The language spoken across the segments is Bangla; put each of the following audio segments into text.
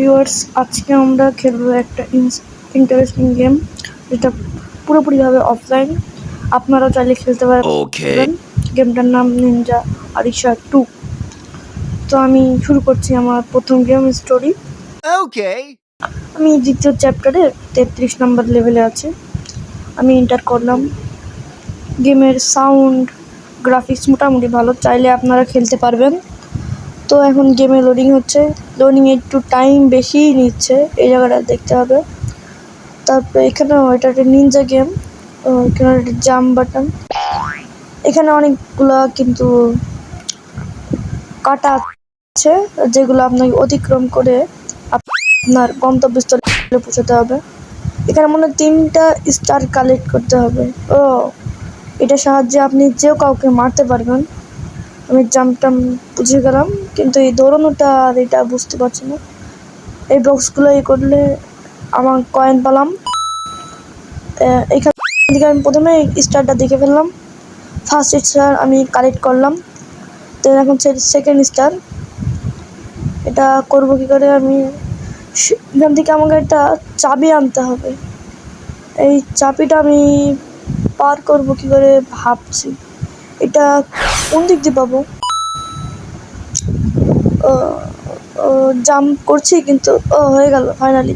ভিউয়ার্স, আজকে আমরা খেলবো একটা ইন্টারেস্টিং গেম, যেটা পুরোপুরিভাবে অফলাইন। আপনারা চাইলে খেলতে পারবেন। গেমটার নাম নিনজা আরিশা 2। তো আমি শুরু করছি আমার প্রথম গেম স্টোরি। আমি দ্বিতীয় চ্যাপ্টারে 33 নম্বর লেভেলে আছি। আমি এন্টার করলাম। গেমের সাউন্ড গ্রাফিক্স মোটামুটি ভালো, চাইলে আপনারা খেলতে পারবেন। তো এখন গেমে লোডিং হচ্ছে, লোডিং একটু টাইম বেশি নিচ্ছে, এই জায়গাটা দেখতে হবে। তারপরে এখানে এটা একটা নিনজা গেম, এখানে একটা জাম্প বাটন, এখানে অনেকগুলো কিন্তু কাটা আছে যেগুলো আপনাকে অতিক্রম করে আপনার গন্তব্যস্থলে পৌঁছাতে হবে। এখানে মনে হয় 3টা স্টার কালেক্ট করতে হবে। এটার সাহায্যে আপনি যে কাউকে মারতে পারবেন। আমি জাম্পটা বুঝে গেলাম, কিন্তু এই দৌড়ানোটা আর এটা বুঝতে পারছি না। এই বক্সগুলো করলে আমার কয়েন পেলাম। এখান থেকে আমি প্রথমে স্টারটা দেখে ফেললাম। ফার্স্ট স্টার আমি কালেক্ট করলাম, তো এখন সেকেন্ড স্টার। এটা করবো কী করে? আমি এখান থেকে আমাকে একটা চাবি আনতে হবে। এই চাবিটা আমি পার করবো কী করে ভাবছি। এটা কোন দিক দিয়ে পাবো? জাম্প করছি, কিন্তু হয়ে গেল ফাইনালি।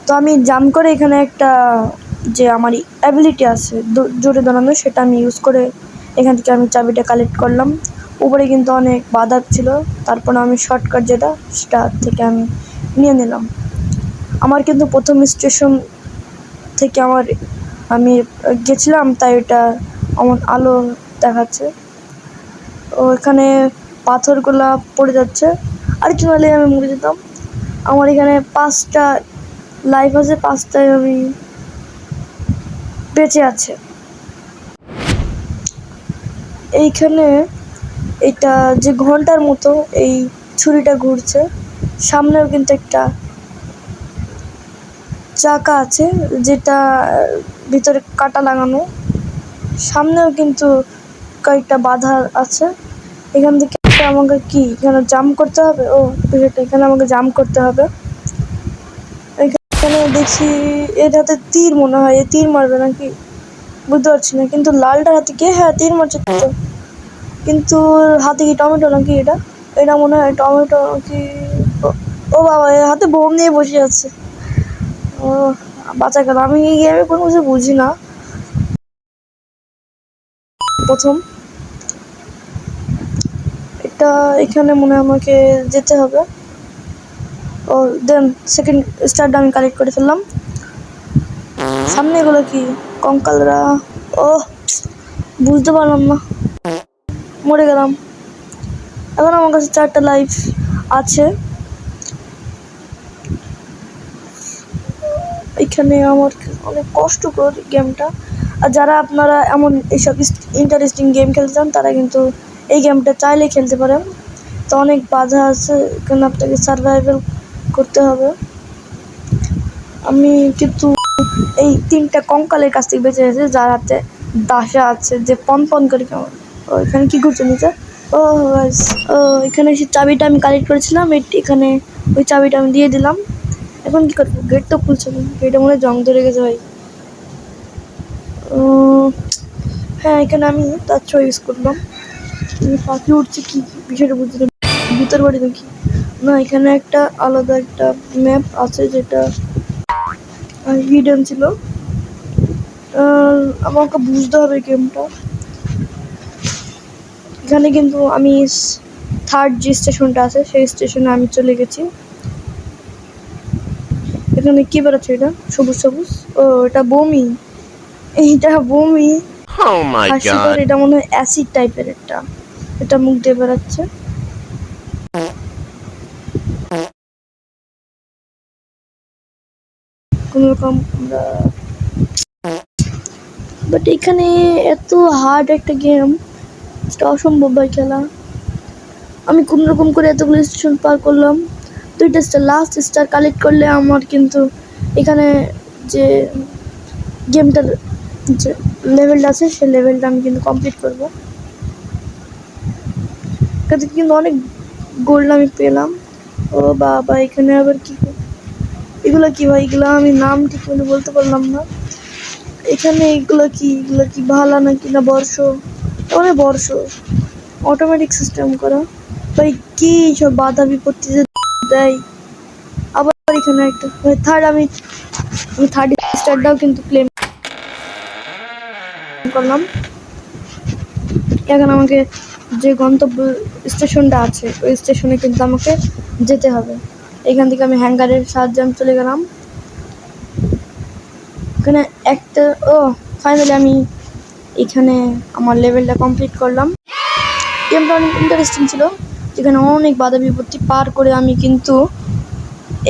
তো আমি জাম্প করে এখানে একটা যে আমার অ্যাবিলিটি আছে জোরে দাঁড়ানো, সেটা আমি ইউজ করে এখান থেকে আমি চাবিটা কালেক্ট করলাম। উপরে কিন্তু অনেক বাধা ছিল, তারপর আমি শর্টকাট যেটা সেটা থেকে আমি নিয়ে নিলাম। আমার কিন্তু প্রথম স্টেশন থেকে আমি গেছিলাম, তাই এটা আমার আলো দেখাচ্ছে। এখানে পাথরগুলা পড়ে যাচ্ছে, আর কি নাহলে আমি মরে যেতাম। আমার এখানে 5টা লাইফ আছে, 5টায় আমি বেঁচে আছে। এইখানে এটা যে ঘন্টার মতো এই ছুরিটা ঘুরছে, সামনেও কিন্তু একটা চাকা আছে যেটা ভিতরে কাটা লাগানো, সামনেও কিন্তু কয়েকটা বাধা আছে। এখান থেকে আমাকে কি এখানে জাম্প করতে হবে? এখানে আমাকে জাম্প করতে হবে। এখানে দেখছি এর হাতে তীর, মনে হয় এ তীর মারবে নাকি বুঝতে পারছি না, কিন্তু লালটার হাতে কে? হ্যাঁ, তীর মারছে তো, কিন্তু হাতে কি টমেটো নাকি? এটা মনে হয় টমেটো কি? ও বাবা, এর হাতে বোম নিয়ে বসে আছে। বাঁচা গেল। আমি এই গেমে কোনো কিছু বুঝি না। প্রথম এটা এখানে মনে হয় আমাকে যেতে হবে। দেন সেকেন্ড স্টারটা আমি কালেক্ট করে ফেললাম। সামনে এগুলো কি? কঙ্কালরা। বুঝতে পারলাম না, মরে গেলাম। এখন আমার কাছে 4টা লাইফ আছে। এখানে আমার অনেক কষ্টকর গেমটা। আর যারা আপনারা এমন এইসব ইন্টারেস্টিং গেম খেলতে চান, তারা কিন্তু এই গেমটা চাইলে খেলতে পারেন। তো অনেক বাধা আছে, এখানে আপনাকে সার্ভাইভাল করতে হবে। আমি কিন্তু এই 3টা কঙ্কালের কাছ থেকে বেঁচে গেছে, যার হাতে দাসা আছে যে পন পন করে কেমন। এখানে কি করছে নিচে? এখানে সেই চাবিটা আমি কালেক্ট করেছিলাম, এখানে ওই চাবিটা আমি দিয়ে দিলাম। এখন কি করবো? গেট তো খুলছে না, গেটে মনে হয় জং ধরে গেছে ভাই। হ্যাঁ, এখানে আমি তার ছয় ইউজ করলাম। পাখি উঠছে, কি বিষয়টা বুঝতে ভিতর বাড়ি নাকি না? এখানে একটা আলাদা একটা ম্যাপ আছে যেটা হিডেন ছিল। আমাকে বুঝতে হবে গেমটা। এখানে কিন্তু আমি থার্ড যে স্টেশনটা আছে সেই স্টেশনে আমি চলে গেছি। এখানে কি বেরোচ্ছে? এটা সবুজ সবুজ। এটা বমি, এইটা বমি। হাসিকর, এটা মনে হয় অ্যাসিড টাইপের। এটা মুখ দিয়ে বেরোচ্ছে। কোনোরকম বাট এখানে এত হার্ড একটা গেম, এটা অসম্ভব ভাই খেলা। আমি কোনোরকম করে এতগুলো স্টেশন পার করলাম। 2টা স্টার, লাস্ট স্টার কালেক্ট করলে আমার কিন্তু এখানে যে গেমটার যে লেভেলটা আছে সেই লেভেলটা আমি কিন্তু কমপ্লিট করবো। এখান থেকে কিন্তু অনেক গোল্ড আমি পেলাম। ও বাবা, এখানে আবার কি, এগুলো কি ভাই? এগুলো আমি নাম ঠিক করে বলতে পারলাম না। এখানে এগুলো কি ভালা নাকি না বর্ষ? ওরে বর্ষ, অটোমেটিক সিস্টেম করা। ভাই কি সব বাধা বিপত্তি যে দেয়। আবার এখানে একটা থার্ড, আমি থার্ড স্টারটাও কিন্তু ক্লেম করলাম। এখন আমাকে যে গন্তব্য স্টেশনটা আছে ওই স্টেশনে কিন্তু আমাকে যেতে হবে। এখান থেকে আমি হ্যাঙ্গারের সাহায্যে আমি চলে গেলাম। এখানে একটা ফাইনালি আমি এখানে আমার লেভেলটা কমপ্লিট করলাম। গেমটা অনেক ইন্টারেস্টিং ছিল, যেখানে অনেক বাধা বিপত্তি পার করে আমি কিন্তু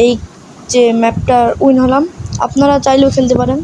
এই যে ম্যাপটা উইন হলাম। আপনারা চাইলেও খেলতে পারেন।